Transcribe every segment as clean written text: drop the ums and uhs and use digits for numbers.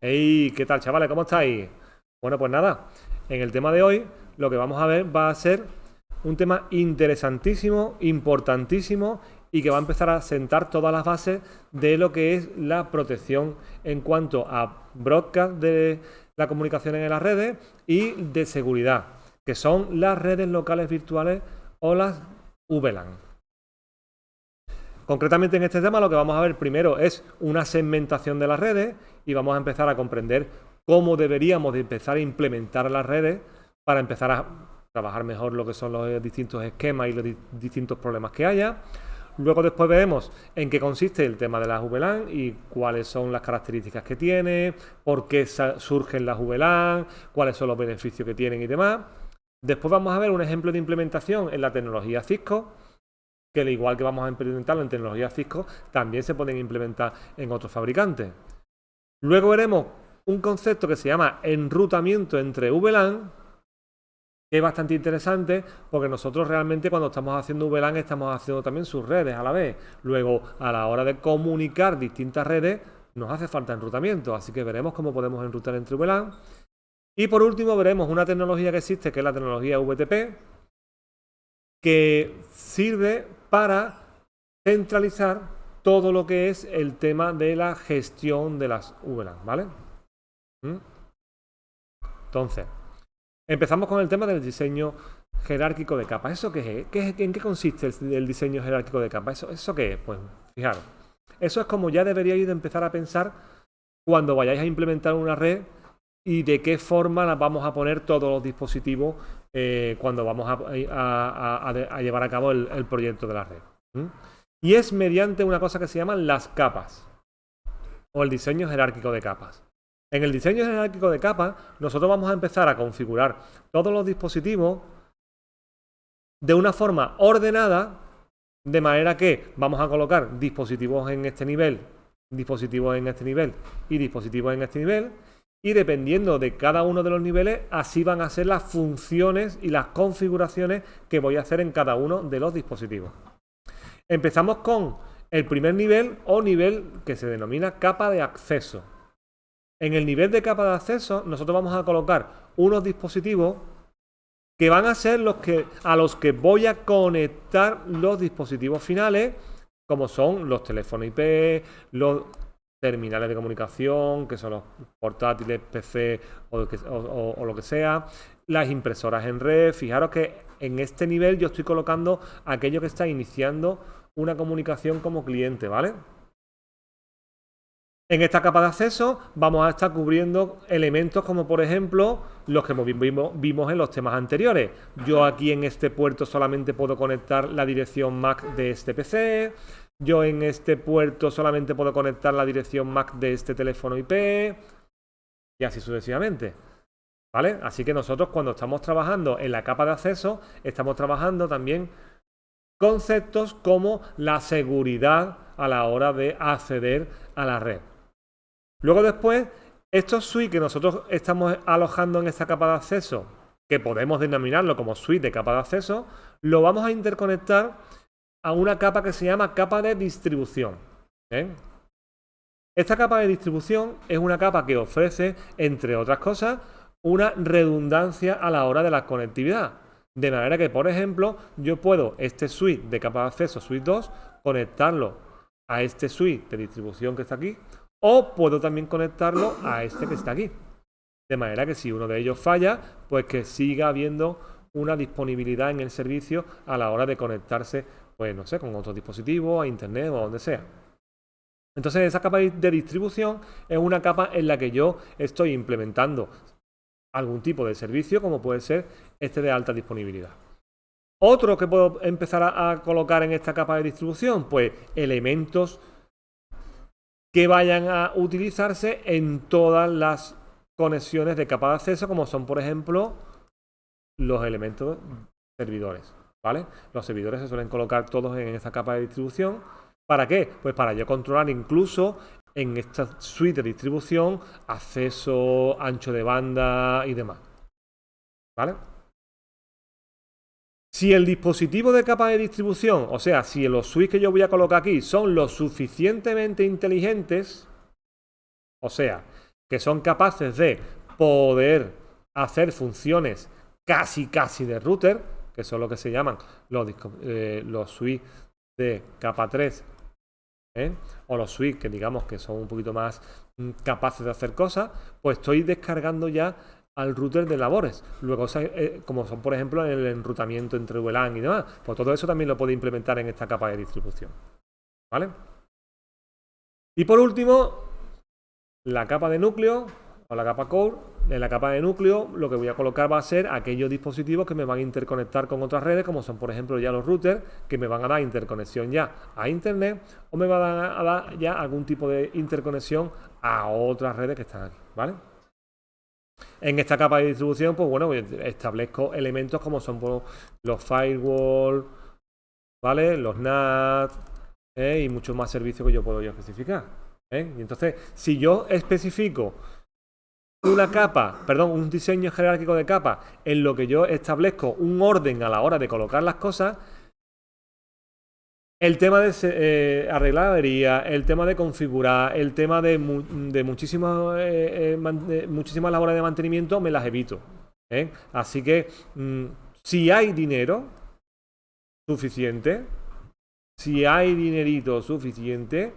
Hey, ¿qué tal, chavales? ¿Cómo estáis? Bueno, pues nada, en el tema de hoy lo que vamos a ver va a ser un tema interesantísimo, importantísimo y que va a empezar a sentar todas las bases de lo que es la protección en cuanto a broadcast de la comunicación en las redes y de seguridad, que son las redes locales virtuales o las VLAN. Concretamente en este tema lo que vamos a ver primero es una segmentación de las redes y vamos a empezar a comprender cómo deberíamos de empezar a implementar las redes para empezar a trabajar mejor lo que son los distintos esquemas y los distintos problemas que haya. Luego después veremos en qué consiste el tema de las VLAN y cuáles son las características que tiene, por qué surgen las VLAN, cuáles son los beneficios que tienen y demás. Después vamos a ver un ejemplo de implementación en la tecnología Cisco, que al igual que vamos a implementarlo en tecnología Cisco, también se pueden implementar en otros fabricantes. Luego veremos un concepto que se llama enrutamiento entre VLAN, que es bastante interesante porque nosotros realmente cuando estamos haciendo VLAN estamos haciendo también sus redes a la vez. Luego, a la hora de comunicar distintas redes, nos hace falta enrutamiento, así que veremos cómo podemos enrutar entre VLAN. Y por último veremos una tecnología que existe, que es la tecnología VTP, que sirve para centralizar todo lo que es el tema de la gestión de las VLAN, ¿vale? Entonces, empezamos con el tema del diseño jerárquico de capas. ¿Eso qué es? ¿En qué consiste el diseño jerárquico de capas? ¿Eso qué es? Pues, fijaros, eso es como ya deberíais de empezar a pensar cuando vayáis a implementar una red y de qué forma las vamos a poner todos los dispositivos cuando vamos a llevar a cabo el proyecto de la red. Y es mediante una cosa que se llaman las capas o el diseño jerárquico de capas. En el diseño jerárquico de capas nosotros vamos a empezar a configurar todos los dispositivos de una forma ordenada, de manera que vamos a colocar dispositivos en este nivel, dispositivos en este nivel y dispositivos en este nivel. Y dependiendo de cada uno de los niveles, así van a ser las funciones y las configuraciones que voy a hacer en cada uno de los dispositivos. Empezamos con el primer nivel o nivel que se denomina capa de acceso. En el nivel de capa de acceso nosotros vamos a colocar unos dispositivos que van a ser a los que voy a conectar los dispositivos finales, como son los teléfonos IP, los terminales de comunicación, que son los portátiles, PC o lo que sea, las impresoras en red. Fijaros que en este nivel yo estoy colocando aquello que está iniciando una comunicación como cliente, ¿vale? En esta capa de acceso vamos a estar cubriendo elementos como por ejemplo los que vimos en los temas anteriores. Yo aquí en este puerto solamente puedo conectar la dirección MAC de este PC. Yo en este puerto solamente puedo conectar la dirección MAC de este teléfono IP. Y así sucesivamente. ¿Vale? Así que nosotros cuando estamos trabajando en la capa de acceso estamos trabajando también conceptos como la seguridad a la hora de acceder a la red. Luego después, estos suites que nosotros estamos alojando en esta capa de acceso, que podemos denominarlo como suite de capa de acceso, lo vamos a interconectar a una capa que se llama capa de distribución. Esta capa de distribución es una capa que ofrece, entre otras cosas, una redundancia a la hora de la conectividad. De manera que, por ejemplo, yo puedo este suite de capa de acceso, suite 2, conectarlo a este suite de distribución que está aquí, o puedo también conectarlo a este que está aquí. De manera que si uno de ellos falla, pues que siga habiendo una disponibilidad en el servicio a la hora de conectarse, pues no sé, con otro dispositivo, a internet o a donde sea. Entonces esa capa de distribución es una capa en la que yo estoy implementando algún tipo de servicio, como puede ser este de alta disponibilidad. Otro que puedo empezar a colocar en esta capa de distribución, pues elementos que vayan a utilizarse en todas las conexiones de capa de acceso, como son, por ejemplo, los elementos servidores, ¿vale? Los servidores se suelen colocar todos en esta capa de distribución. ¿Para qué? Pues para yo controlar incluso en esta suite de distribución acceso, ancho de banda y demás, ¿vale? Si el dispositivo de capa de distribución, o sea, si los switches que yo voy a colocar aquí son lo suficientemente inteligentes, o sea, que son capaces de poder hacer funciones casi de router, que son lo que se llaman los switches de capa 3, o los switches que digamos que son un poquito más capaces de hacer cosas, pues estoy descargando ya al router de labores. Luego, como son por ejemplo el enrutamiento entre VLAN y demás, pues todo eso también lo puedo implementar en esta capa de distribución. ¿Vale? Y por último, la capa de núcleo o la capa core. En la capa de núcleo lo que voy a colocar va a ser aquellos dispositivos que me van a interconectar con otras redes, como son por ejemplo ya los routers, que me van a dar interconexión ya a internet, o me van a dar ya algún tipo de interconexión a otras redes que están aquí, ¿vale? En esta capa de distribución, pues bueno, establezco elementos como son los firewall, ¿vale? Los NAT, y muchos más servicios que yo puedo especificar. Y entonces, si yo especifico un diseño jerárquico de capa en lo que yo establezco un orden a la hora de colocar las cosas, el tema de arreglar averías, el tema de configurar, el tema de muchísimas labores de mantenimiento me las evito. Así que si hay dinero suficiente, si hay dinerito suficiente,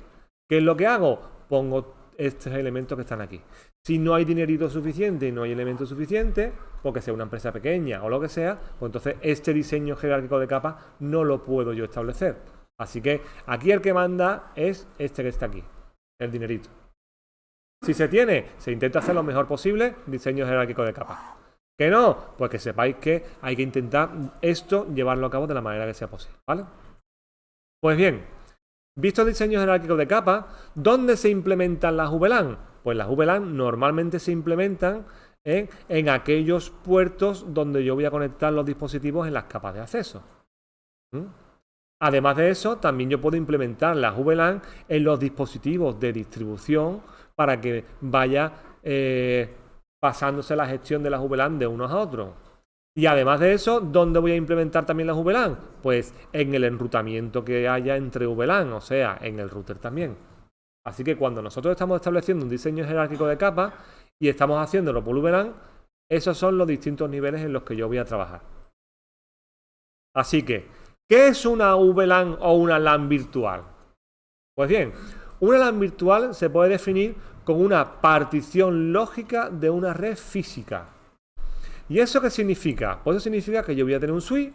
¿qué es lo que hago? Pongo estos elementos que están aquí. Si no hay dinerito suficiente y no hay elementos suficientes, porque sea una empresa pequeña o lo que sea, pues entonces este diseño jerárquico de capas no lo puedo yo establecer. Así que aquí el que manda es este que está aquí, el dinerito. Si se tiene, se intenta hacer lo mejor posible, diseño jerárquico de capas. Que no, pues que sepáis que hay que intentar esto llevarlo a cabo de la manera que sea posible, ¿vale? Pues bien, visto el diseño jerárquico de capas, ¿dónde se implementan las VLAN? Pues las VLAN normalmente se implementan en aquellos puertos donde yo voy a conectar los dispositivos en las capas de acceso. Además de eso, también yo puedo implementar las VLAN en los dispositivos de distribución para que vaya pasándose la gestión de las VLAN de unos a otros. Y además de eso, ¿dónde voy a implementar también las VLAN? Pues en el enrutamiento que haya entre VLAN, o sea, en el router también. Así que cuando nosotros estamos estableciendo un diseño jerárquico de capas y estamos haciéndolo por VLAN, esos son los distintos niveles en los que yo voy a trabajar. Así que, ¿qué es una VLAN o una LAN virtual? Pues bien, una LAN virtual se puede definir como una partición lógica de una red física. ¿Y eso qué significa? Pues eso significa que yo voy a tener un switch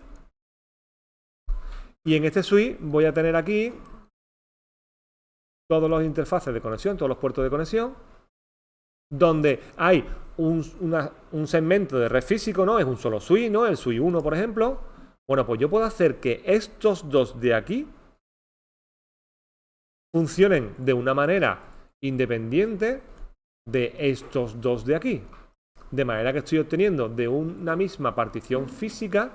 y en este switch voy a tener aquí todos los interfaces de conexión, todos los puertos de conexión, donde hay un segmento de red físico, ¿no? Es un solo switch, ¿no? El switch 1, por ejemplo. Bueno, pues yo puedo hacer que estos dos de aquí funcionen de una manera independiente de estos dos de aquí. De manera que estoy obteniendo de una misma partición física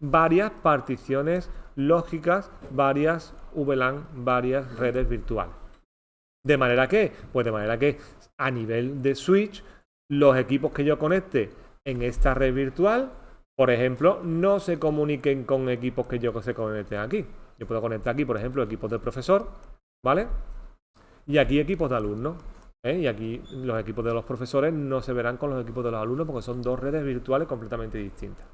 varias particiones lógicas, varias VLAN, varias redes virtuales. ¿De manera que? Pues de manera que a nivel de switch, los equipos que yo conecte en esta red virtual, por ejemplo, no se comuniquen con equipos que yo se conecten aquí. Yo puedo conectar aquí, por ejemplo, equipos del profesor, ¿vale? Y aquí equipos de alumnos. Y aquí los equipos de los profesores no se verán con los equipos de los alumnos porque son dos redes virtuales completamente distintas.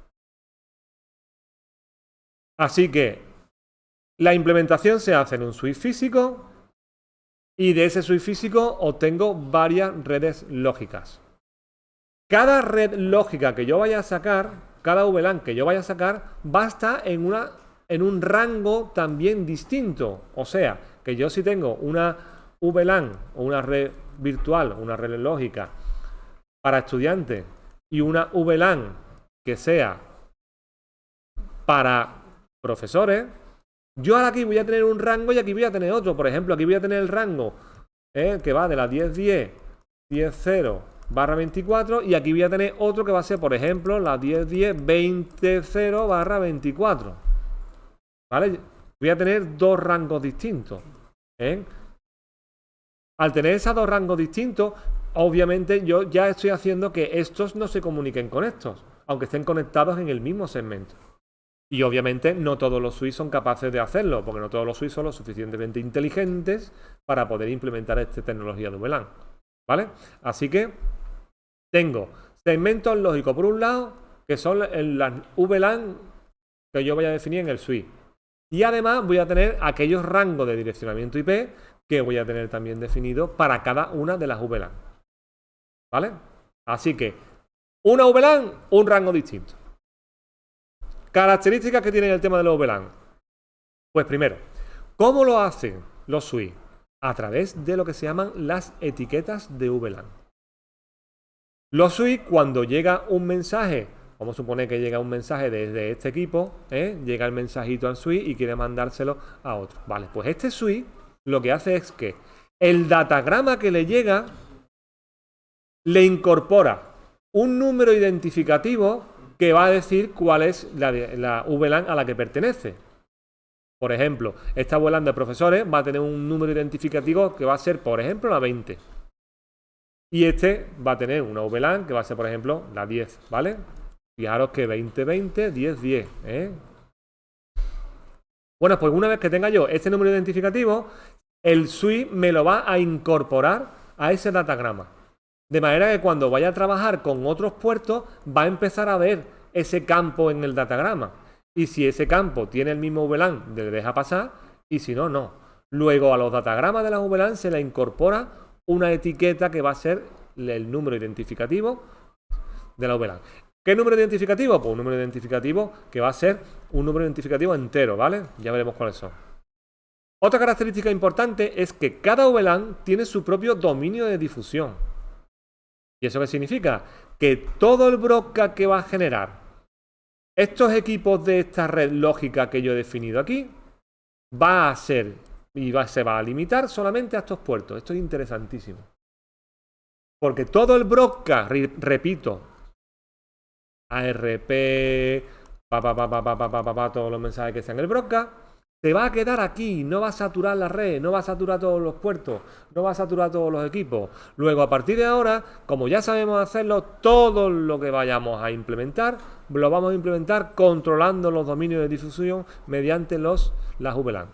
Así que la implementación se hace en un switch físico y de ese switch físico obtengo varias redes lógicas. Cada red lógica que yo vaya a sacar, cada VLAN que yo vaya a sacar, va a estar en un rango también distinto. O sea, que yo si tengo una VLAN o una red virtual, una red lógica para estudiantes y una VLAN que sea para profesores, yo ahora aquí voy a tener un rango y aquí voy a tener otro. Por ejemplo, aquí voy a tener el rango que va de la 10.10, 10.0/24 y aquí voy a tener otro que va a ser, por ejemplo, la 10.10, 20.0/24. ¿Vale? Voy a tener dos rangos distintos. Al tener esos dos rangos distintos, obviamente yo ya estoy haciendo que estos no se comuniquen con estos, aunque estén conectados en el mismo segmento. Y obviamente no todos los switches son capaces de hacerlo, porque no todos los switches son lo suficientemente inteligentes para poder implementar esta tecnología de VLAN. ¿vale? Así que tengo segmentos lógicos por un lado, que son las VLAN que yo voy a definir en el switch. Y además voy a tener aquellos rangos de direccionamiento IP que voy a tener también definidos para cada una de las VLAN. ¿Vale? Así que una VLAN, un rango distinto. Características que tienen el tema de los VLAN. Pues primero, ¿cómo lo hacen los switch? A través de lo que se llaman las etiquetas de VLAN. Los switch, cuando llega un mensaje, vamos a suponer que llega un mensaje desde este equipo, llega el mensajito al switch y quiere mandárselo a otro. Vale, pues este switch lo que hace es que el datagrama que le llega le incorpora un número identificativo que va a decir cuál es la VLAN a la que pertenece. Por ejemplo, esta VLAN de profesores va a tener un número identificativo que va a ser, por ejemplo, la 20. Y este va a tener una VLAN que va a ser, por ejemplo, la 10, ¿vale? Fijaros que 20, 20, 10, 10, Bueno, pues una vez que tenga yo este número identificativo, el switch me lo va a incorporar a ese datagrama. De manera que cuando vaya a trabajar con otros puertos, va a empezar a ver ese campo en el datagrama. Y si ese campo tiene el mismo VLAN, le deja pasar, y si no, no. Luego a los datagramas de las VLAN se le incorpora una etiqueta que va a ser el número identificativo de la VLAN. ¿Qué número identificativo? Pues un número identificativo que va a ser un número identificativo entero, ¿vale? Ya veremos cuáles son. Otra característica importante es que cada VLAN tiene su propio dominio de difusión. ¿Y eso qué significa? Que todo el broadcast que va a generar estos equipos de esta red lógica que yo he definido aquí va a ser y se va a limitar solamente a estos puertos. Esto es interesantísimo. Porque todo el broadcast, repito, ARP, todos los mensajes que sean en el broadcast, se va a quedar aquí, no va a saturar la red, no va a saturar todos los puertos, no va a saturar todos los equipos. Luego, a partir de ahora, como ya sabemos hacerlo, todo lo que vayamos a implementar, lo vamos a implementar controlando los dominios de difusión mediante las VLAN.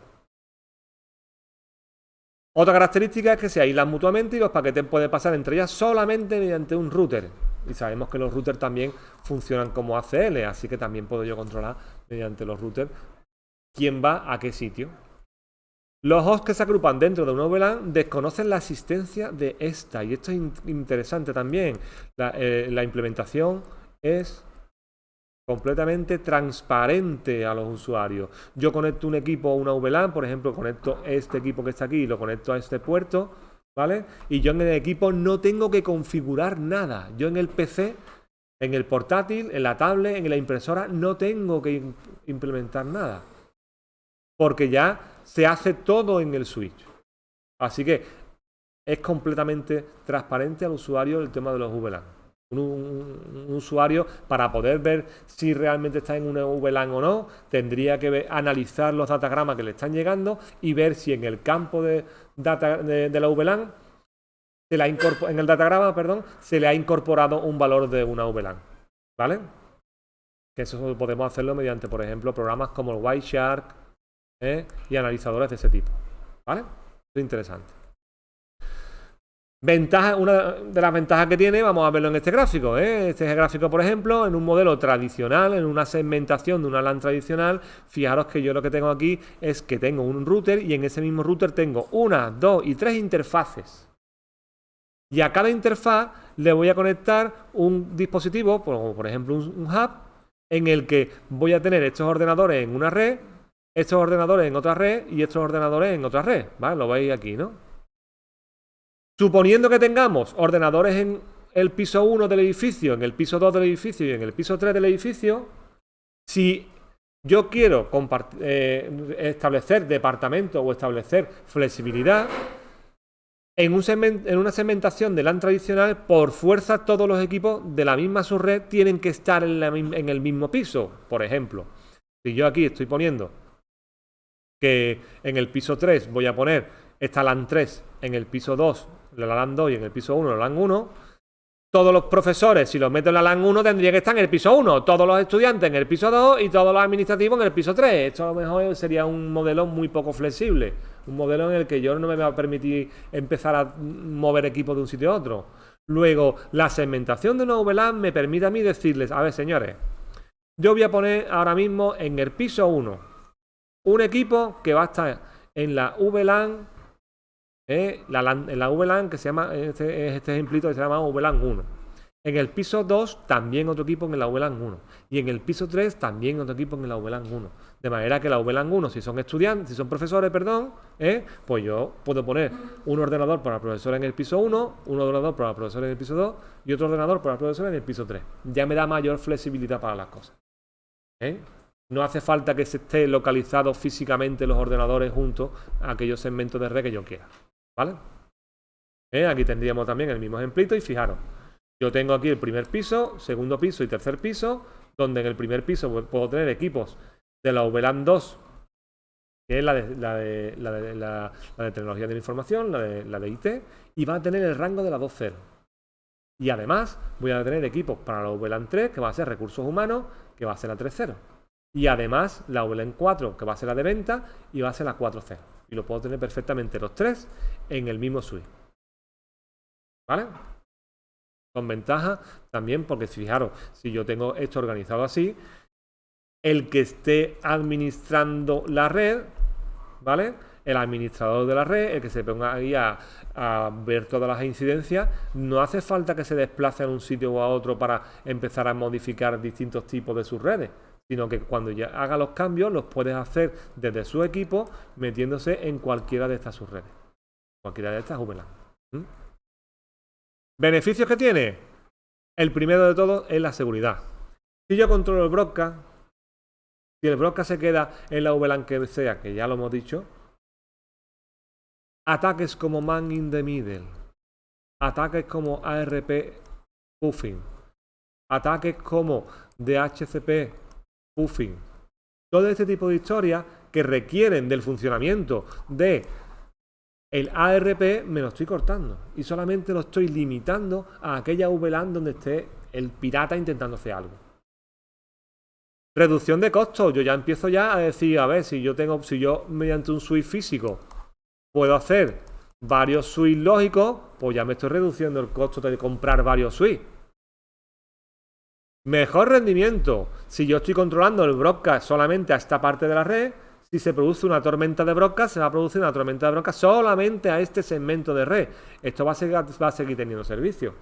Otra característica es que se aíslan mutuamente y los paquetes pueden pasar entre ellas solamente mediante un router. Y sabemos que los routers también funcionan como ACL, así que también puedo yo controlar mediante los routers quién va a qué sitio. Los hosts que se agrupan dentro de una VLAN desconocen la existencia de esta. Y esto es interesante también. La implementación es completamente transparente a los usuarios. Yo conecto un equipo a una VLAN, por ejemplo, conecto este equipo que está aquí y lo conecto a este puerto, ¿vale? Y yo en el equipo no tengo que configurar nada. Yo en el PC, en el portátil, en la tablet, en la impresora, no tengo que implementar nada. Porque ya se hace todo en el switch. Así que es completamente transparente al usuario el tema de los VLAN. Un usuario, para poder ver si realmente está en una VLAN o no, tendría que analizar los datagramas que le están llegando y ver si en el campo de la VLAN, en el datagrama, perdón, se le ha incorporado un valor de una VLAN. ¿Vale? Que eso podemos hacerlo mediante, por ejemplo, programas como el Wireshark, y analizadores de ese tipo. ¿Vale? Esto es interesante. Una de las ventajas que tiene, vamos a verlo en este gráfico. Este es el gráfico, por ejemplo, en un modelo tradicional, en una segmentación de una LAN tradicional. Fijaros que yo lo que tengo aquí es que tengo un router y en ese mismo router tengo 1, 2 y 3 interfaces. Y a cada interfaz le voy a conectar un dispositivo, como por ejemplo un hub, en el que voy a tener estos ordenadores en una red, estos ordenadores en otra red y estos ordenadores en otra red, ¿vale? Lo veis aquí, ¿no? Suponiendo que tengamos ordenadores en el piso 1 del edificio, en el piso 2 del edificio y en el piso 3 del edificio, si yo quiero establecer departamento o establecer flexibilidad, en una segmentación de LAN tradicional, por fuerza todos los equipos de la misma subred tienen que estar en el mismo piso. Por ejemplo, si yo aquí estoy poniendo que en el piso 3 voy a poner esta LAN 3, en el piso 2 la LAN 2 y en el piso 1 la LAN 1, todos los profesores, si los meto en la LAN 1, tendría que estar en el piso 1, todos los estudiantes en el piso 2 y todos los administrativos en el piso 3. Esto a lo mejor sería un modelo muy poco flexible, un modelo en el que yo no me va a permitir empezar a mover equipos de un sitio a otro. Luego, la segmentación de una VLAN me permite a mí decirles, a ver, señores, yo voy a poner ahora mismo en el piso 1 un equipo que va a estar en la VLAN, en la VLAN que se llama, este ejemplito que se llama VLAN 1. En el piso 2 también otro equipo en la VLAN 1. Y en el piso 3 también otro equipo en la VLAN 1. De manera que la VLAN 1, si son estudiantes, si son profesores, pues yo puedo poner un ordenador para profesores en el piso 1, un ordenador para profesores en el piso 2 y otro ordenador para profesores en el piso 3. Ya me da mayor flexibilidad para las cosas. No hace falta que se esté localizado físicamente los ordenadores juntos a aquellos segmentos de red que yo quiera. ¿Vale? Aquí tendríamos también el mismo ejemplito y fijaros, yo tengo aquí el primer piso, segundo piso y tercer piso, donde en el primer piso puedo tener equipos de la VLAN 2, que es la de tecnología de la información, la de IT, y va a tener el rango de la 2.0. Y además voy a tener equipos para la VLAN 3, que va a ser recursos humanos, que va a ser la 3.0. Y además la VLAN 4, que va a ser la de venta, y va a ser la 4.0. Y lo puedo tener perfectamente los tres en el mismo suite. ¿Vale? Con ventaja también porque, fijaros, si yo tengo esto organizado así, el que esté administrando la red, ¿vale? El administrador de la red, el que se ponga ahí a ver todas las incidencias, no hace falta que se desplace a un sitio o a otro para empezar a modificar distintos tipos de sus redes, sino que cuando ya haga los cambios los puedes hacer desde su equipo metiéndose en cualquiera de estas subredes, cualquiera de estas VLAN. ¿Beneficios que tiene? El primero de todos es la seguridad. Si yo controlo el broadcast, si el broadcast se queda en la VLAN que sea, que ya lo hemos dicho, ataques como man in the middle, ataques como ARP spoofing, ataques como DHCP spoofing, todo este tipo de historias que requieren del funcionamiento de el ARP, me lo estoy cortando y solamente lo estoy limitando a aquella VLAN donde esté el pirata intentando hacer algo. Reducción de costos. Yo ya empiezo a decir, a ver, si yo mediante un switch físico puedo hacer varios switches lógicos, pues ya me estoy reduciendo el costo de comprar varios switches. Mejor rendimiento. Si yo estoy controlando el broadcast solamente a esta parte de la red, si se produce una tormenta de broadcast, se va a producir una tormenta de broadcast solamente a este segmento de red. Esto va a seguir teniendo servicio.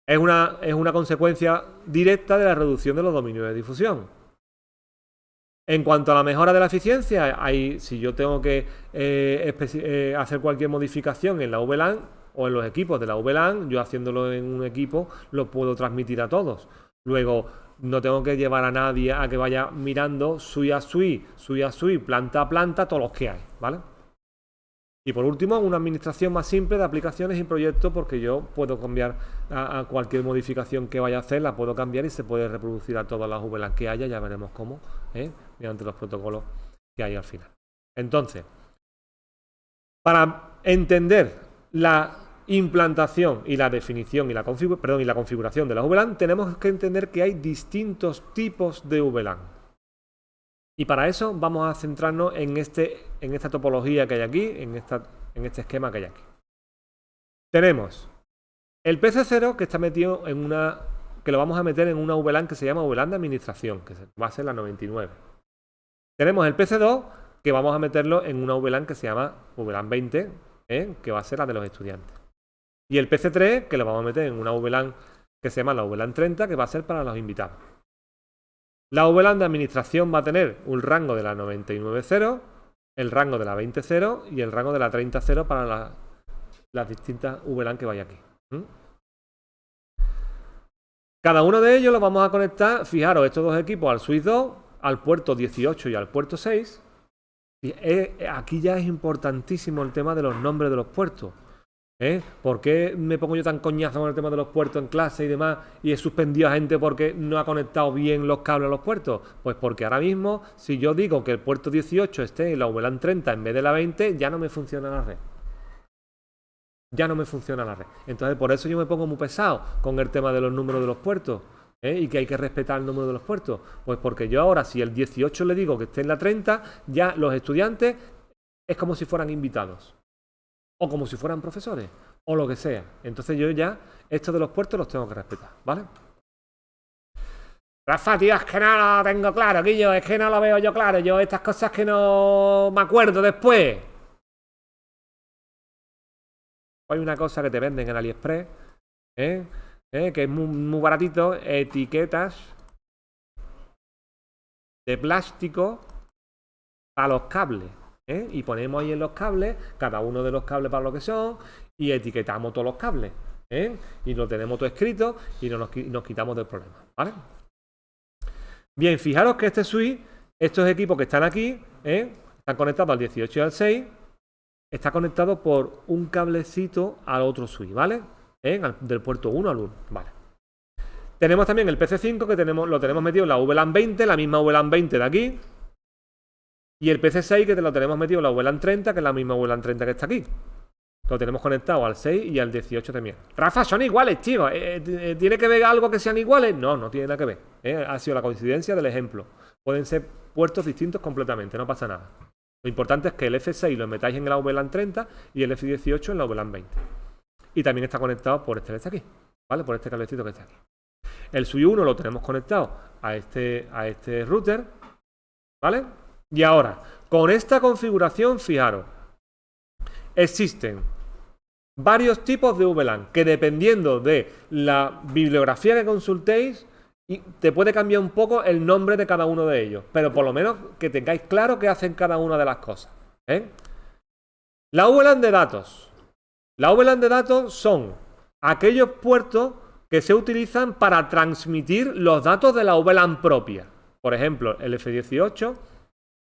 Es una consecuencia directa de la reducción de los dominios de difusión. En cuanto a la mejora de la eficiencia, si yo tengo que hacer cualquier modificación en la VLAN o en los equipos de la VLAN, yo haciéndolo en un equipo lo puedo transmitir a todos. Luego, no tengo que llevar a nadie a que vaya mirando suite a suite, planta a planta, todos los que hay, ¿vale? Y por último, una administración más simple de aplicaciones y proyectos, porque yo puedo cambiar a cualquier modificación que vaya a hacer, la puedo cambiar y se puede reproducir a todas las VLAN que haya, ya veremos cómo, mediante los protocolos que hay al final. Entonces, para entender la implantación y la definición y la configuración de las VLAN, tenemos que entender que hay distintos tipos de VLAN. Y para eso vamos a centrarnos en esta topología que hay aquí, en este esquema que hay aquí. Tenemos el PC0 que está metido que lo vamos a meter en una VLAN que se llama VLAN de administración, que va a ser la 99. Tenemos el PC2 que vamos a meterlo en una VLAN que se llama VLAN 20, que va a ser la de los estudiantes. Y el PC3 que lo vamos a meter en una VLAN que se llama la VLAN 30, que va a ser para los invitados. La VLAN de administración va a tener un rango de la 99.0, el rango de la 20.0 y el rango de la 30.0 para las distintas VLAN que vaya aquí. Cada uno de ellos los vamos a conectar, fijaros, estos dos equipos al switch 2, al puerto 18 y al puerto 6. Y aquí ya es importantísimo el tema de los nombres de los puertos. ¿Por qué me pongo yo tan coñazo con el tema de los puertos en clase y demás y he suspendido a gente porque no ha conectado bien los cables a los puertos? Pues porque ahora mismo, si yo digo que el puerto 18 esté en la VLAN 30 en vez de la 20, ya no me funciona la red. ya no me funciona la red. Entonces, por eso yo me pongo muy pesado con el tema de los números de los puertos, y que hay que respetar el número de los puertos. Pues porque yo ahora, si el 18 le digo que esté en la 30, ya los estudiantes es como si fueran invitados, o como si fueran profesores, o lo que sea. Entonces yo ya, esto de los puertos los tengo que respetar, ¿vale? Rafa, tío, es que no lo tengo claro, Guillo, es que no lo veo yo claro. Yo estas cosas que no me acuerdo después. Hay una cosa que te venden en AliExpress, que es muy baratito, etiquetas de plástico para los cables. Y ponemos ahí en los cables, cada uno de los cables para lo que son, y etiquetamos todos los cables. Y lo tenemos todo escrito y nos quitamos del problema, ¿vale? Bien, fijaros que este switch, estos equipos que están aquí, están conectados al 18 y al 6, está conectado por un cablecito al otro switch, ¿vale? Del puerto 1 al 1, ¿vale? Tenemos también el PC5 que lo tenemos metido en la VLAN 20, la misma VLAN 20 de aquí. Y el PC6 que lo tenemos metido en la VLAN 30, que es la misma VLAN 30 que está aquí. Lo tenemos conectado al 6 y al 18 también. Rafa, son iguales, tío. ¿Tiene que ver algo que sean iguales? No, no tiene nada que ver. Ha sido la coincidencia del ejemplo. Pueden ser puertos distintos completamente, no pasa nada. Lo importante es que el F6 lo metáis en la VLAN 30 y el F18 en la VLAN 20. Y también está conectado por este que está aquí, ¿vale? Por este cablecito que está aquí. El switch 1 lo tenemos conectado a este router, ¿vale? Y ahora, con esta configuración, fijaros, existen varios tipos de VLAN que, dependiendo de la bibliografía que consultéis, te puede cambiar un poco el nombre de cada uno de ellos, pero por lo menos que tengáis claro qué hacen cada una de las cosas. La VLAN de datos. La VLAN de datos son aquellos puertos que se utilizan para transmitir los datos de la VLAN propia. Por ejemplo, el F18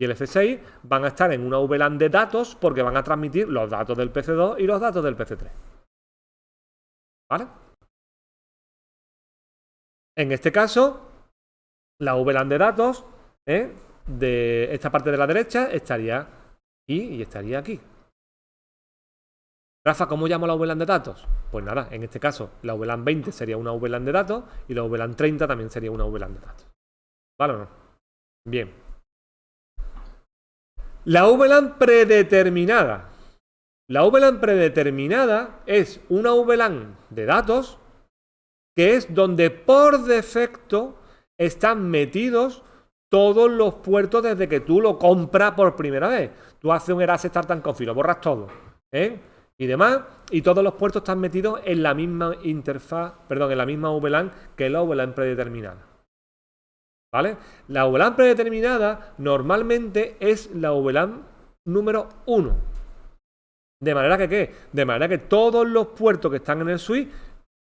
y el F6 van a estar en una VLAN de datos porque van a transmitir los datos del PC2 y los datos del PC3. ¿Vale? En este caso, la VLAN de datos de esta parte de la derecha estaría aquí y estaría aquí. Rafa, ¿cómo llamo la VLAN de datos? Pues nada, en este caso la VLAN 20 sería una VLAN de datos y la VLAN 30 también sería una VLAN de datos. ¿Vale o no? Bien. La VLAN predeterminada. La VLAN predeterminada es una VLAN de datos que es donde por defecto están metidos todos los puertos desde que tú lo compras por primera vez. Tú haces un Erase Start and Config, lo borras todo, y demás, y todos los puertos están metidos en la misma interfaz, perdón, en la misma VLAN que la VLAN predeterminada. ¿Vale? La VLAN predeterminada normalmente es la VLAN número 1. De manera que, ¿qué? De manera que todos los puertos que están en el switch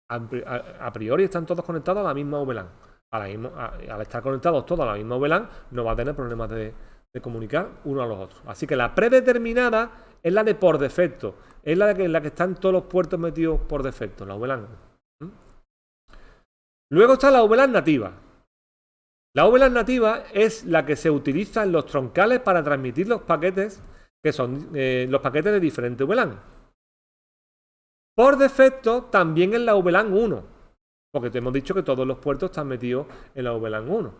a priori están todos conectados a la misma VLAN. Al estar conectados todos a la misma VLAN, no va a tener problemas de comunicar uno a los otros. Así que la predeterminada es la de por defecto. Es la que están todos los puertos metidos por defecto, la VLAN. Luego está la VLAN nativa. La VLAN nativa es la que se utiliza en los troncales para transmitir los paquetes, que son los paquetes de diferentes VLAN. Por defecto, también en la VLAN 1, porque te hemos dicho que todos los puertos están metidos en la VLAN 1.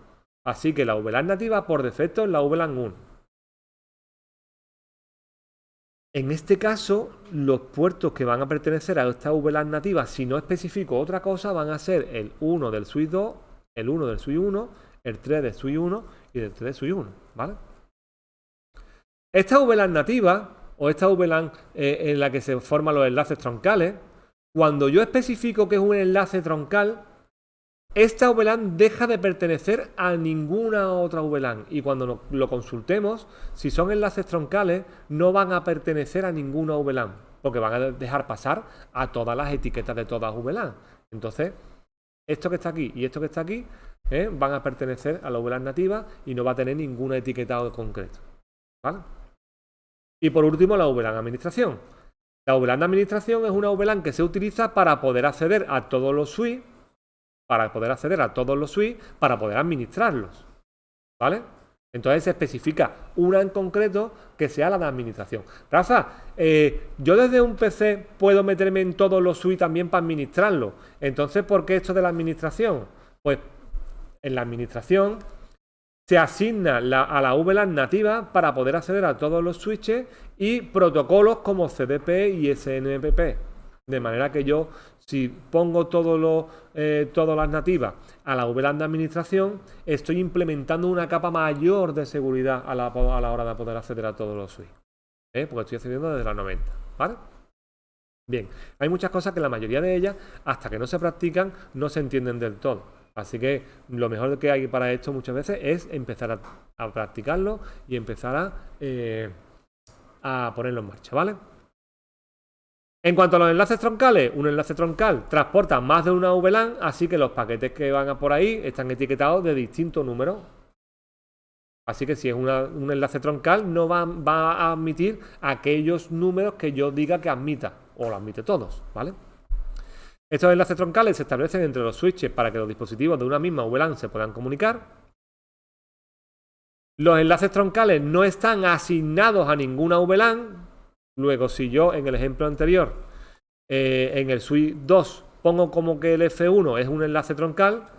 Así que la VLAN nativa por defecto es la VLAN 1. En este caso, los puertos que van a pertenecer a esta VLAN nativa, si no especifico otra cosa, van a ser el 1 del switch 2, el 1 del switch 1, el 3 del switch 1 y el 3 del switch 1, ¿vale? Esta VLAN nativa, o esta VLAN en la que se forman los enlaces troncales, cuando yo especifico que es un enlace troncal, esta VLAN deja de pertenecer a ninguna otra VLAN, y cuando lo consultemos, si son enlaces troncales, no van a pertenecer a ninguna VLAN, porque van a dejar pasar a todas las etiquetas de todas VLAN. Entonces, esto que está aquí y esto que está aquí van a pertenecer a la VLAN nativa y no va a tener ninguna etiqueta concreto, ¿vale? Y por último, la VLAN administración. La VLAN de administración es una VLAN que se utiliza para poder acceder a todos los switches, para poder administrarlos, ¿vale? Entonces se especifica una en concreto que sea la de administración. Rafa, yo desde un PC puedo meterme en todos los suites también para administrarlo. Entonces, ¿por qué esto de la administración? Pues en la administración se asigna a la VLAN nativa para poder acceder a todos los switches y protocolos como CDP y SNMP. De manera que yo, si pongo todas las nativas a la VLAN de administración, estoy implementando una capa mayor de seguridad a la hora de poder acceder a todos los switches. Porque estoy accediendo desde las 90, ¿vale? Bien, hay muchas cosas que la mayoría de ellas, hasta que no se practican, no se entienden del todo. Así que lo mejor que hay para esto muchas veces es empezar a practicarlo y empezar a ponerlo en marcha, ¿vale? En cuanto a los enlaces troncales, un enlace troncal transporta más de una VLAN, así que los paquetes que van por ahí están etiquetados de distintos números. Así que si es un enlace troncal, no va a admitir aquellos números que yo diga que admita, o lo admite todos, ¿vale? Estos enlaces troncales se establecen entre los switches para que los dispositivos de una misma VLAN se puedan comunicar. Los enlaces troncales no están asignados a ninguna VLAN. Luego, si yo en el ejemplo anterior, en el switch 2, pongo como que el F1 es un enlace troncal,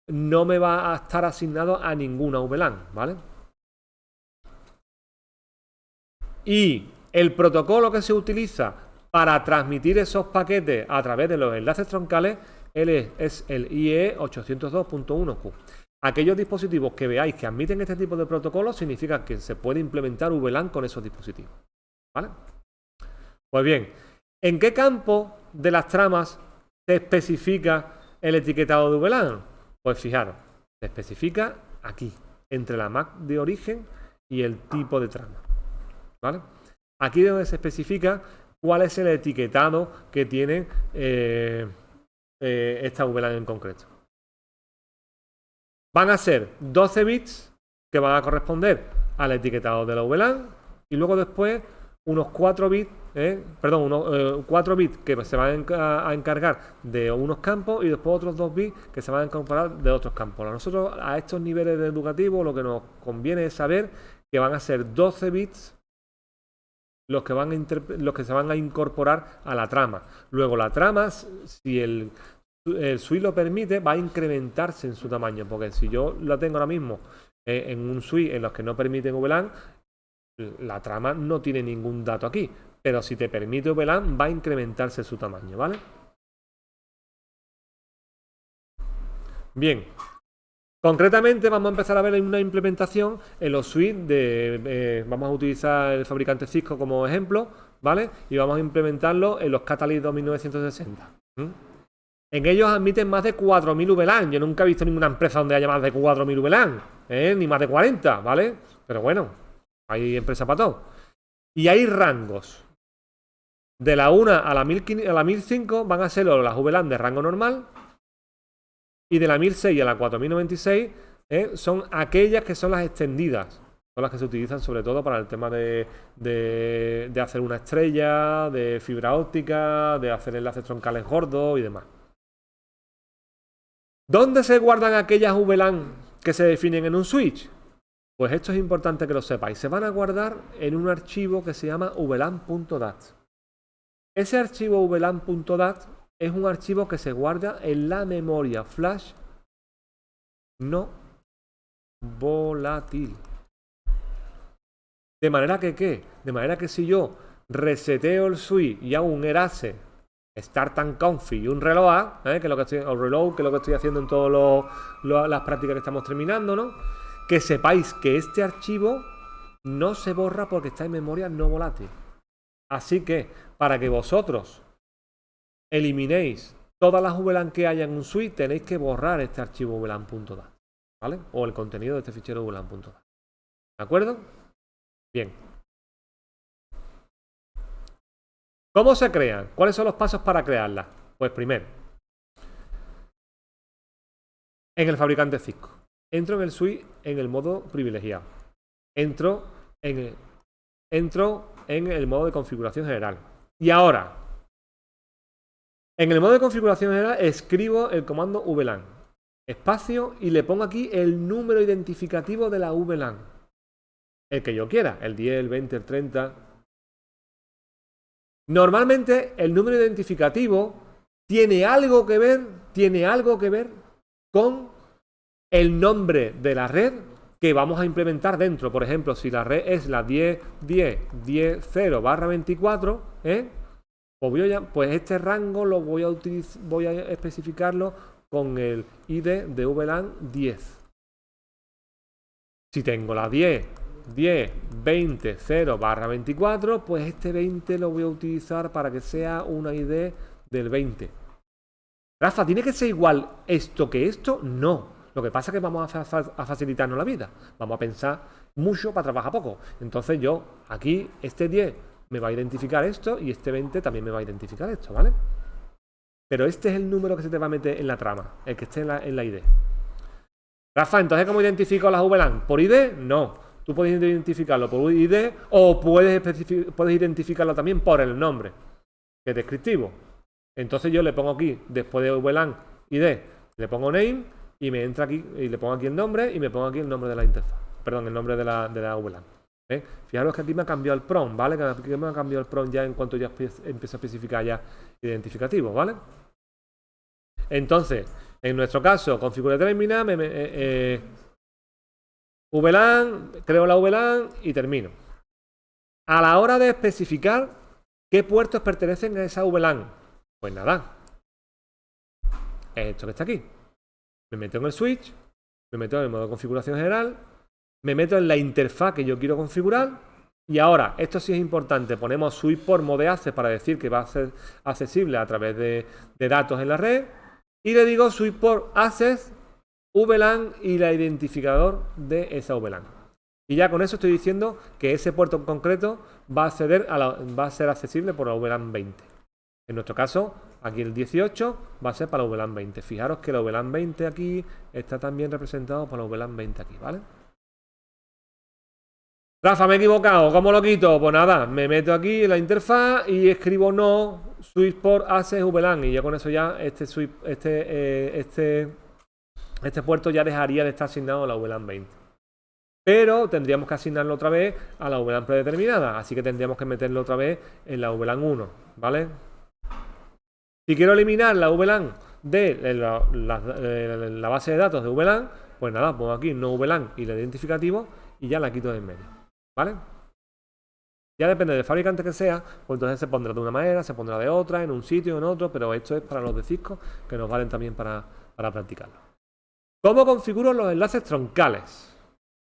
no me va a estar asignado a ninguna VLAN, ¿vale? Y el protocolo que se utiliza para transmitir esos paquetes a través de los enlaces troncales es el IEEE 802.1Q. Aquellos dispositivos que veáis que admiten este tipo de protocolos significa que se puede implementar VLAN con esos dispositivos, ¿vale? Pues bien, ¿en qué campo de las tramas se especifica el etiquetado de VLAN? Pues fijaros, se especifica aquí, entre la MAC de origen y el tipo de trama, ¿vale? Aquí es donde se especifica cuál es el etiquetado que tiene esta VLAN en concreto. Van a ser 12 bits que van a corresponder al etiquetado de la VLAN y luego después unos 4 bits, 4 bits que se van a encargar de unos campos y después otros 2 bits que se van a incorporar de otros campos. A nosotros, a estos niveles educativos, lo que nos conviene es saber que van a ser 12 bits los que se van a incorporar a la trama. Luego la trama, si el switch lo permite, va a incrementarse en su tamaño, porque si yo lo tengo ahora mismo en un switch en los que no permiten VLAN, la trama no tiene ningún dato aquí, pero si te permite VLAN va a incrementarse su tamaño, ¿vale? Bien, concretamente vamos a empezar a ver una implementación en los suites vamos a utilizar el fabricante Cisco como ejemplo, ¿vale? Y vamos a implementarlo en los Catalyst 2960. En ellos admiten más de 4.000 VLAN. Yo nunca he visto ninguna empresa donde haya más de 4.000 VLAN, ni más de 40, ¿vale? Pero bueno, hay empresa para todo. Y hay rangos. De la 1 a la 1005 van a ser las VLAN de rango normal. Y de la 1006 a la 4096 son aquellas que son las extendidas. Son las que se utilizan sobre todo para el tema de hacer una estrella, de fibra óptica, de hacer enlaces troncales gordos y demás. ¿Dónde se guardan aquellas VLAN que se definen en un switch? Pues esto es importante que lo sepáis. Se van a guardar en un archivo que se llama vlan.dat. Ese archivo vlan.dat es un archivo que se guarda en la memoria flash no volátil. De manera que, ¿qué? De manera que si yo reseteo el switch y hago un erase, start and config y un reload, que es lo que estoy haciendo en todas las prácticas que estamos terminando, ¿no? Que sepáis que este archivo no se borra porque está en memoria no volátil. Así que, para que vosotros eliminéis todas las VLAN que haya en un switch, tenéis que borrar este archivo vlan.dat, ¿vale? O el contenido de este fichero vlan.dat. ¿De acuerdo? Bien. ¿Cómo se crean? ¿Cuáles son los pasos para crearlas? Pues primero, en el fabricante Cisco. Entro en el switch en el modo privilegiado. Entro en el modo de configuración general. Y ahora, en el modo de configuración general escribo el comando VLAN, espacio, y le pongo aquí el número identificativo de la VLAN. el que yo quiera, el 10, el 20, el 30. Normalmente el número identificativo tiene algo que ver con el nombre de la red que vamos a implementar dentro. Por ejemplo, si la red es la 10.10.10.0/24, pues este rango lo voy a especificarlo con el ID de VLAN 10. Si tengo la 10.20.0/24, pues este 20 lo voy a utilizar para que sea una ID del 20. Rafa, ¿tiene que ser igual esto que esto? No. Lo que pasa es que vamos a facilitarnos la vida. Vamos a pensar mucho para trabajar poco. Entonces yo, aquí, este 10 me va a identificar esto y este 20 también me va a identificar esto, ¿vale? Pero este es el número que se te va a meter en la trama, el que esté en la ID. Rafa, entonces, ¿cómo identifico las VLAN? ¿Por ID? No. Tú puedes identificarlo por ID o puedes identificarlo también por el nombre, que es descriptivo. Entonces yo le pongo aquí, después de VLAN ID, le pongo name y me entra aquí y le pongo aquí el nombre y me pongo aquí el nombre de la interfaz. Perdón, el nombre de la VLAN. Fijaros que aquí me ha cambiado el prompt, ¿vale? Que aquí me ha cambiado el prompt ya en cuanto ya empiezo a especificar ya identificativos, ¿vale? Entonces, en nuestro caso, configura terminal, VLAN, creo la VLAN y termino. A la hora de especificar qué puertos pertenecen a esa VLAN, pues nada, esto que está aquí. Me meto en el switch, me meto en el modo de configuración general, me meto en la interfaz que yo quiero configurar y ahora, esto sí es importante, ponemos switch por mode access para decir que va a ser accesible a través de datos en la red y le digo switch por access VLAN y el identificador de esa VLAN. Y ya con eso estoy diciendo que ese puerto en concreto va a ser accesible por la VLAN 20. En nuestro caso, aquí el 18 va a ser para la VLAN 20. Fijaros que la VLAN 20 aquí está también representado por la VLAN 20 aquí, ¿vale? Rafa, me he equivocado. ¿Cómo lo quito? Pues nada, me meto aquí en la interfaz y escribo no switch por access VLAN. Y ya con eso ya este puerto ya dejaría de estar asignado a la VLAN 20. Pero tendríamos que asignarlo otra vez a la VLAN predeterminada. Así que tendríamos que meterlo otra vez en la VLAN 1, ¿vale? Si quiero eliminar la VLAN de la base de datos de VLAN, pues nada, pongo aquí no VLAN y el identificativo y ya la quito de en medio, ¿vale? Ya depende del fabricante que sea, pues entonces se pondrá de una manera, se pondrá de otra, en un sitio, en otro, pero esto es para los de Cisco que nos valen también para practicarlo. ¿Cómo configuro los enlaces troncales?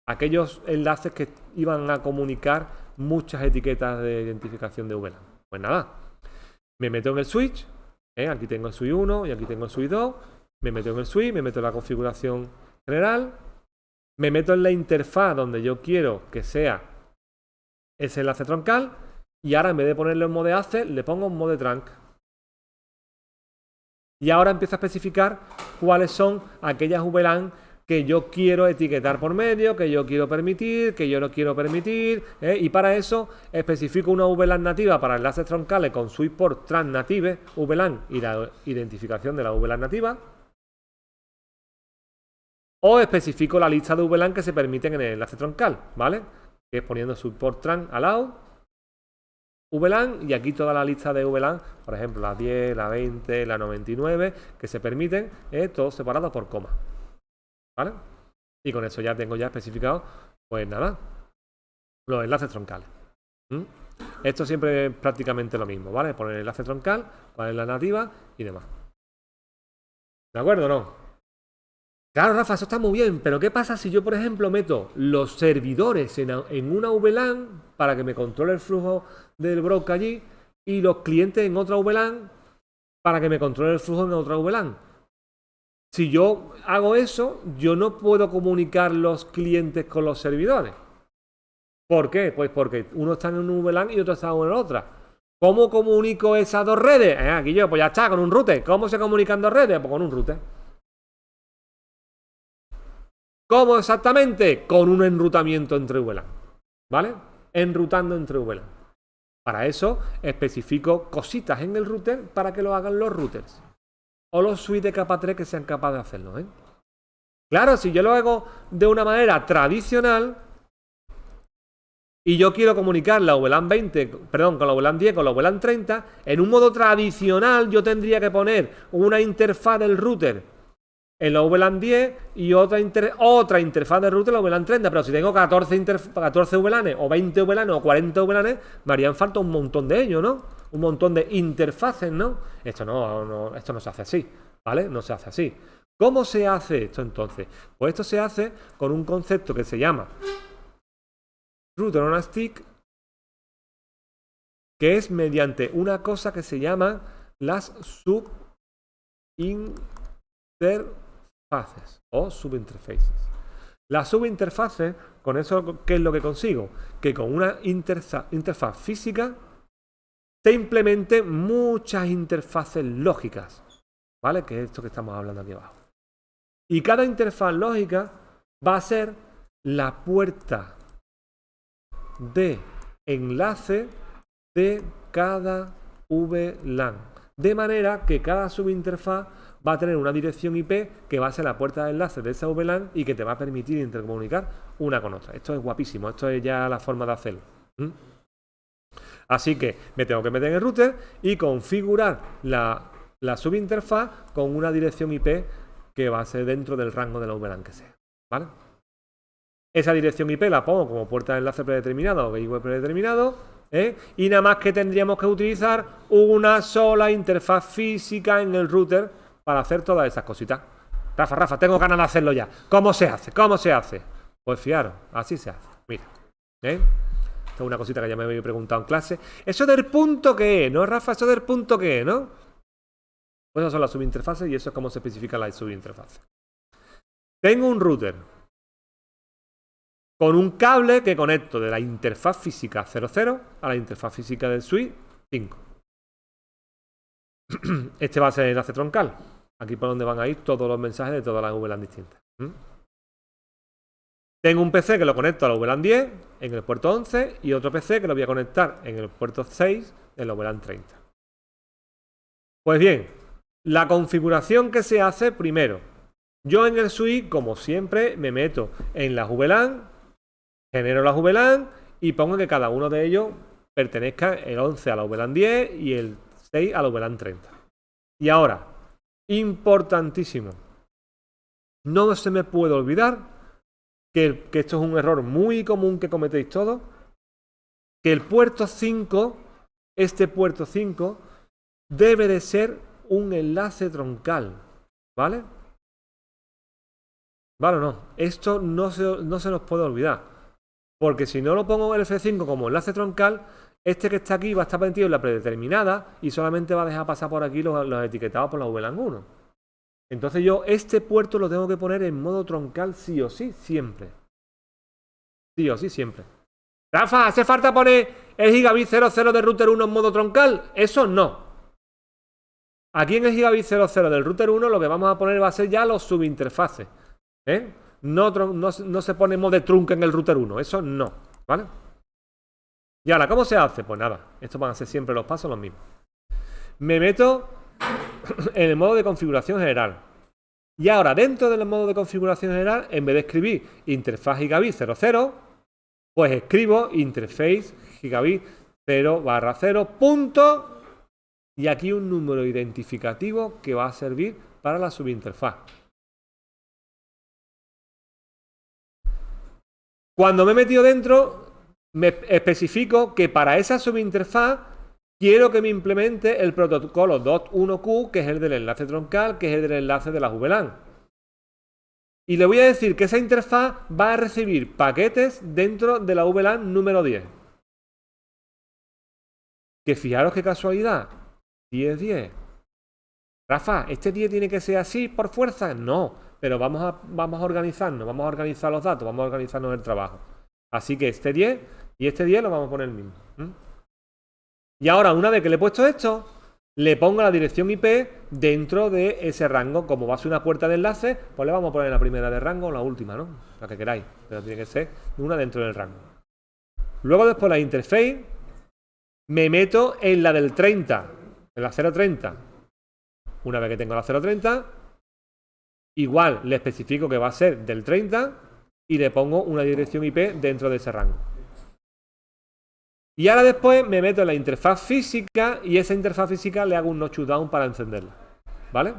Aquellos enlaces que iban a comunicar muchas etiquetas de identificación de VLAN. Pues nada, me meto en el switch. Aquí tengo el switch 1 y aquí tengo el switch 2. Me meto en el switch, me meto en la configuración general. Me meto en la interfaz donde yo quiero que sea ese enlace troncal. Y ahora en vez de ponerle en mode access, le pongo en mode trunk. Y ahora empiezo a especificar cuáles son aquellas VLAN que yo quiero etiquetar por medio, que yo quiero permitir, que yo no quiero permitir, y para eso especifico una VLAN nativa para enlaces troncales con switch por transnative VLAN y la identificación de la VLAN nativa, o especifico la lista de VLAN que se permiten en el enlace troncal, ¿vale? Que es poniendo switch por trans allow VLAN y aquí toda la lista de VLAN, por ejemplo la 10, la 20, la 99, que se permiten, todos separados por coma. ¿Vale? Y con eso ya tengo ya especificado, pues nada, los enlaces troncales. Esto siempre es prácticamente lo mismo, ¿vale? Poner el enlace troncal, cuál es la nativa y demás. ¿De acuerdo o no? Claro, Rafa, eso está muy bien, pero ¿qué pasa si yo, por ejemplo, meto los servidores en una VLAN para que me controle el flujo del broker allí y los clientes en otra VLAN para que me controle el flujo en otra VLAN? Si yo hago eso, yo no puedo comunicar los clientes con los servidores. ¿Por qué? Pues porque uno está en un VLAN y otro está en la otra. ¿Cómo comunico esas dos redes? Aquí yo, pues ya está, con un router. ¿Cómo se comunican dos redes? Pues con un router. ¿Cómo exactamente? Con un enrutamiento entre VLAN. ¿Vale? Enrutando entre VLAN. Para eso especifico cositas en el router para que lo hagan los routers. O los switches de capa 3 que sean capaces de hacerlo, Claro, si yo lo hago de una manera tradicional, y yo quiero comunicar la VLAN 20, perdón, con la VLAN 10, con la VLAN 30, en un modo tradicional yo tendría que poner una interfaz del router en la VLAN 10 y otra interfaz de router en la VLAN 30, pero si tengo 14 VLANs o 20 VLANs o 40 VLANs, me harían falta un montón de ellos, ¿no? Un montón de interfaces, ¿no? Esto no se hace así, ¿vale? No se hace así. ¿Cómo se hace esto entonces? Pues esto se hace con un concepto que se llama Router on a Stick, que es mediante una cosa que se llama las subinterfaces o subinterfaces. Las subinterfaces, con eso, ¿qué es lo que consigo? Que con una interfaz física se implementen muchas interfaces lógicas, ¿vale? Que es esto que estamos hablando aquí abajo. Y cada interfaz lógica va a ser la puerta de enlace de cada VLAN. De manera que cada subinterfaz va a tener una dirección IP que va a ser la puerta de enlace de esa VLAN y que te va a permitir intercomunicar una con otra. Esto es guapísimo, esto es ya la forma de hacerlo. Así que me tengo que meter en el router y configurar la subinterfaz con una dirección IP que va a ser dentro del rango de la VLAN que sea, ¿vale? Esa dirección IP la pongo como puerta de enlace predeterminado o gateway predeterminado, y nada más que tendríamos que utilizar una sola interfaz física en el router para hacer todas esas cositas. Rafa, tengo ganas de hacerlo ya. ¿Cómo se hace? ¿Cómo se hace? Pues fijaros, así se hace. Mira, esto es una cosita que ya me había preguntado en clase. ¿Eso del punto qué es? ¿No, Rafa? ¿Eso del punto qué es? ¿No? Pues esas son las subinterfaces y eso es como se especifica la subinterfaz. Tengo un router con un cable que conecto de la interfaz física 00 a la interfaz física del switch 5. Este va a ser el enlace troncal. Aquí por donde van a ir todos los mensajes de todas las VLAN distintas. Tengo un PC que lo conecto a la VLAN 10 en el puerto 11 y otro PC que lo voy a conectar en el puerto 6 en la VLAN 30. Pues bien, la configuración que se hace primero. Yo en el switch, como siempre, me meto en las VLAN, genero las VLAN y pongo que cada uno de ellos pertenezca el 11 a la VLAN 10 y el 6 a la VLAN 30. Y ahora, importantísimo, no se me puede olvidar que esto es un error muy común que cometéis todos, que el puerto 5, este puerto 5, debe de ser un enlace troncal, ¿vale? ¿Vale o no? Esto no se nos puede olvidar, porque si no lo pongo el F5 como enlace troncal, este que está aquí va a estar metido en la predeterminada y solamente va a dejar pasar por aquí los etiquetados por la VLAN 1. Entonces yo este puerto lo tengo que poner en modo troncal sí o sí, siempre. Sí o sí, siempre. Rafa, ¿hace falta poner el gigabit 00 del router 1 en modo troncal? Eso no. Aquí en el gigabit 00 del router 1 lo que vamos a poner va a ser ya los subinterfaces. No se pone modo de trunk en el router 1, eso no, ¿vale? Y ahora, ¿cómo se hace? Pues nada, estos van a ser siempre los pasos los mismos. Me meto en el modo de configuración general. Y ahora, dentro del modo de configuración general, en vez de escribir interfaz gigabit 00, pues escribo interface gigabit 0/0 punto, y aquí un número identificativo que va a servir para la subinterfaz. Cuando me he metido dentro, me especifico que para esa subinterfaz quiero que me implemente el protocolo .1q, que es el del enlace troncal, que es el del enlace de las VLAN. Y le voy a decir que esa interfaz va a recibir paquetes dentro de la VLAN número 10. Que fijaros qué casualidad. 10. Rafa, ¿este 10 tiene que ser así por fuerza? No, pero vamos a organizarnos, vamos a organizar los datos, vamos a organizarnos el trabajo. Así que este 10 y este 10 lo vamos a poner el mismo. Y ahora, una vez que le he puesto esto, le pongo la dirección IP dentro de ese rango. Como va a ser una puerta de enlace, pues le vamos a poner la primera de rango o la última, ¿no? La que queráis, pero tiene que ser una dentro del rango. Luego, después la interface, me meto en la del 30, en la 030. Una vez que tengo la 030, igual le especifico que va a ser del 30 y le pongo una dirección IP dentro de ese rango. Y ahora después me meto en la interfaz física y esa interfaz física le hago un notch down para encenderla. ¿Vale?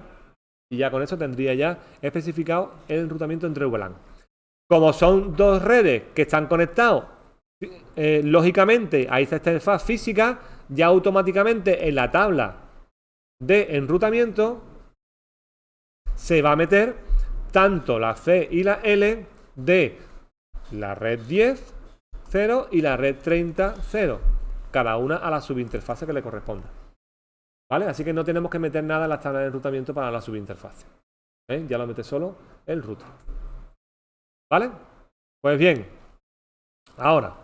Y ya con eso tendría ya especificado el enrutamiento entre VLAN. Como son dos redes que están conectados, lógicamente a esta interfaz física, ya automáticamente en la tabla de enrutamiento se va a meter tanto la C y la L de la red 10, 0 y la red 30, 0. Cada una a la subinterfase que le corresponda. ¿Vale? Así que no tenemos que meter nada en las tablas de enrutamiento para la subinterfase. Ya lo mete solo el router. ¿Vale? Pues bien. Ahora.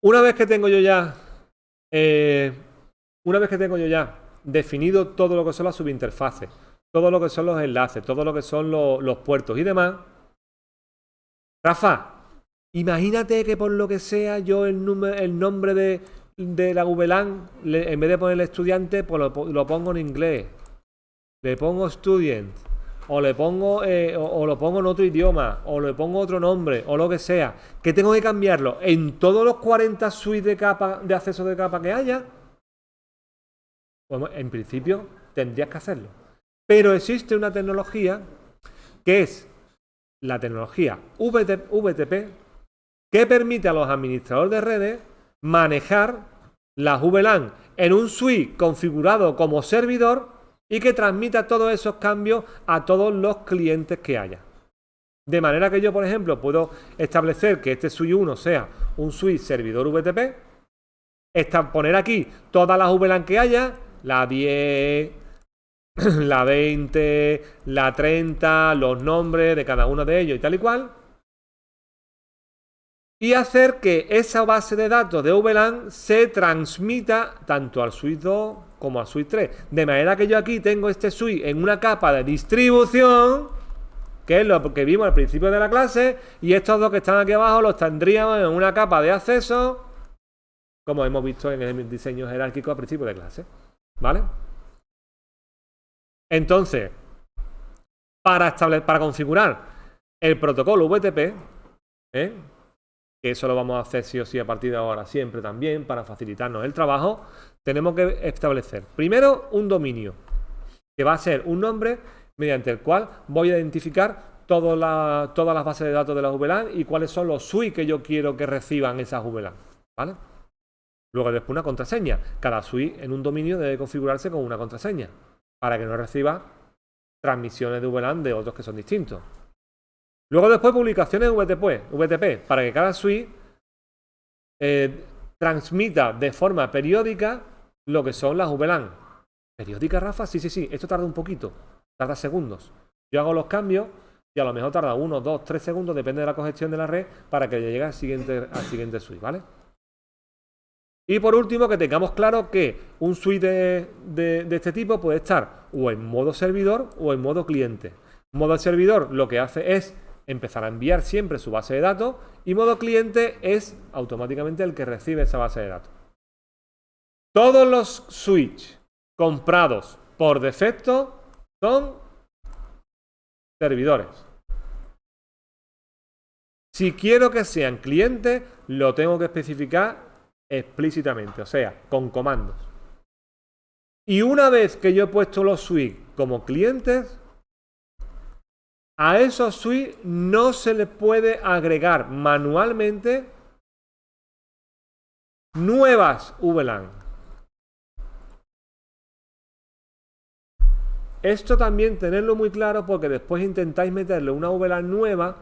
Una vez que tengo yo ya definido todo lo que son las subinterfaces, todo lo que son los enlaces, todo lo que son los puertos y demás, Rafa, imagínate que por lo que sea yo el nombre de la VLAN, en vez de ponerle estudiante, pues lo pongo en inglés. Le pongo student. O le pongo o lo pongo en otro idioma, o le pongo otro nombre, o lo que sea. Que tengo que cambiarlo en todos los 40 suites de capa, de acceso de capa que haya. Bueno, en principio tendrías que hacerlo. Pero existe una tecnología que es la tecnología VTP, que permite a los administradores de redes manejar las VLAN en un suite configurado como servidor y que transmita todos esos cambios a todos los clientes que haya. De manera que yo, por ejemplo, puedo establecer que este suite 1 sea un suite servidor VTP, poner aquí todas las VLAN que haya, la 10, la 20, la 30, los nombres de cada uno de ellos y tal y cual, y hacer que esa base de datos de VLAN se transmita tanto al suite 2 como al suite 3. De manera que yo aquí tengo este suite en una capa de distribución, que es lo que vimos al principio de la clase, y estos dos que están aquí abajo los tendríamos en una capa de acceso, como hemos visto en el diseño jerárquico al principio de clase. ¿Vale? Entonces, para configurar el protocolo VTP, que eso lo vamos a hacer sí o sí a partir de ahora siempre también para facilitarnos el trabajo, tenemos que establecer primero un dominio, que va a ser un nombre mediante el cual voy a identificar todas las bases de datos de las VLAN y cuáles son los suites que yo quiero que reciban esas VLAN, ¿vale? Luego después una contraseña. Cada suite en un dominio debe configurarse con una contraseña para que no reciba transmisiones de VLAN de otros que son distintos. Luego después publicaciones VTP para que cada suite transmita de forma periódica lo que son las VLAN. ¿Periódica, Rafa? Sí. Esto tarda un poquito. Tarda segundos. Yo hago los cambios y a lo mejor tarda 1, 2, 3 segundos, depende de la congestión de la red, para que llegue al siguiente suite, ¿vale? Y por último, que tengamos claro que un suite de este tipo puede estar o en modo servidor o en modo cliente. Modo servidor lo que hace es empezar a enviar siempre su base de datos y modo cliente es automáticamente el que recibe esa base de datos. Todos los switches comprados por defecto son servidores. Si quiero que sean clientes, lo tengo que especificar explícitamente, o sea, con comandos. Y una vez que yo he puesto los suites como clientes, a esos suites no se les puede agregar manualmente nuevas VLAN. Esto también tenerlo muy claro porque después intentáis meterle una VLAN nueva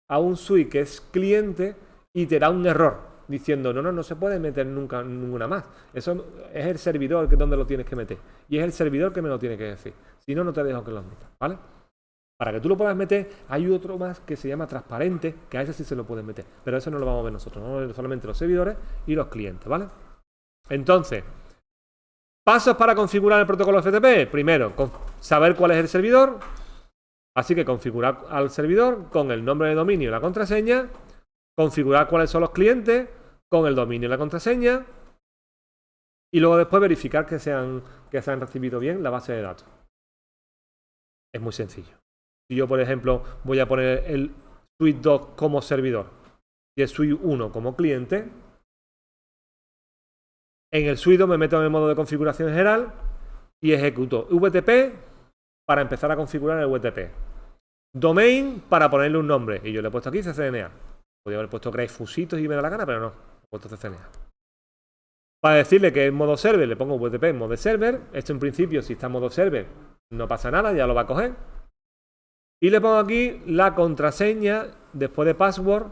a un suite que es cliente y te da un error diciendo no se puede meter nunca ninguna más. Eso es el servidor que es donde lo tienes que meter y es el servidor que me lo tiene que decir. Si no, no te dejo que lo metas, ¿vale? Para que tú lo puedas meter, hay otro más que se llama transparente, que a ese sí se lo puedes meter, pero eso no lo vamos a ver nosotros, vamos a ver solamente los servidores y los clientes, ¿vale? Entonces, pasos para configurar el protocolo FTP. Primero, saber cuál es el servidor. Así que configurar al servidor con el nombre de dominio y la contraseña. Configurar cuáles son los clientes con el dominio y la contraseña. Y luego después verificar que se han recibido bien la base de datos. Es muy sencillo. Si yo, por ejemplo, voy a poner el suite 2 como servidor y el suite 1 como cliente, En el sudo me meto en el modo de configuración general y ejecuto VTP para empezar a configurar el VTP. Domain para ponerle un nombre. Y yo le he puesto aquí CCNA. Podría haber puesto Create Fusitos y me da la gana, pero no. He puesto CCNA. Para decirle que en modo server le pongo VTP en modo server. Esto en principio, si está en modo server, no pasa nada, ya lo va a coger. Y le pongo aquí la contraseña después de password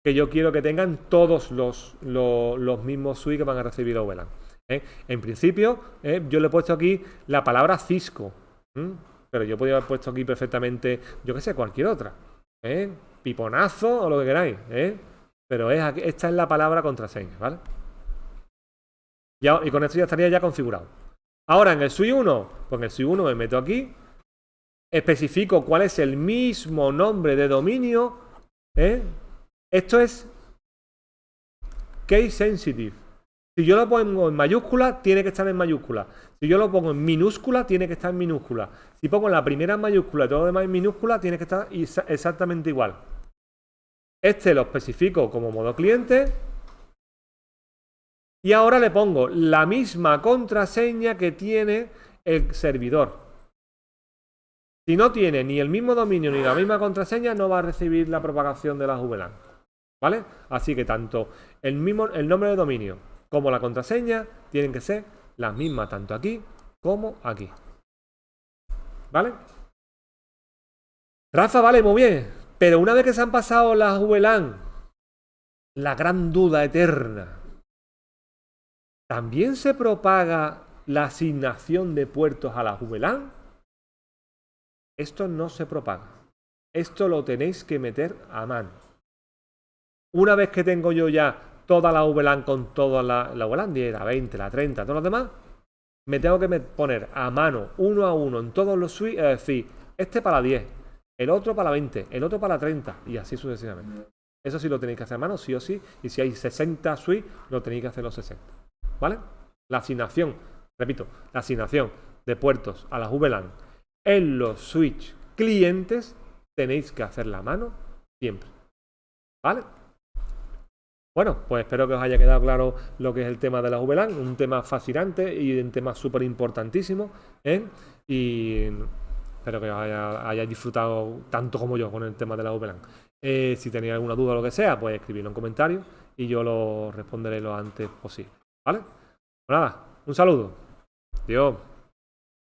que yo quiero que tengan todos los mismos switches que van a recibir VLAN. En principio, yo le he puesto aquí la palabra Cisco. Pero yo podría haber puesto aquí perfectamente, yo qué sé, cualquier otra. Piponazo o lo que queráis. Pero esta es la palabra contraseña, ¿vale? Y con esto ya estaría ya configurado. Ahora, en el SUI 1, pues en el SUI 1 me meto aquí, especifico cuál es el mismo nombre de dominio. Esto es case sensitive. Si yo lo pongo en mayúscula, tiene que estar en mayúscula. Si yo lo pongo en minúscula, tiene que estar en minúscula. Si pongo la primera en mayúscula y todo lo demás en minúscula, tiene que estar exactamente igual. Este lo especifico como modo cliente. Y ahora le pongo la misma contraseña que tiene el servidor. Si no tiene ni el mismo dominio ni la misma contraseña, no va a recibir la propagación de las VLAN. ¿Vale? Así que tanto el nombre de dominio como la contraseña tienen que ser las mismas tanto aquí como aquí. ¿Vale? Rafa, vale, muy bien. Pero una vez que se han pasado las VLAN, la gran duda eterna, ¿también se propaga la asignación de puertos a las VLAN? Esto no se propaga. Esto lo tenéis que meter a mano. Una vez que tengo yo ya toda la VLAN con toda la VLAN, 10, la 20, la 30, todos los demás, me tengo que poner a mano, uno a uno, en todos los suites, es decir, este para la 10, el otro para la 20, el otro para la 30, y así sucesivamente. Eso sí lo tenéis que hacer a mano, sí o sí, y si hay 60 suites, lo tenéis que hacer los 60. ¿Vale? La asignación, repito, la asignación de puertos a las VLAN en los switch clientes tenéis que hacerla a mano siempre. ¿Vale? Bueno, pues espero que os haya quedado claro lo que es el tema de las VLAN, un tema fascinante y un tema súper importantísimo, y espero que os hayáis disfrutado tanto como yo con el tema de las VLAN. Si tenéis alguna duda o lo que sea, pues escribidlo en comentarios y yo lo responderé lo antes posible. ¿Vale? Pues nada, un saludo. Adiós.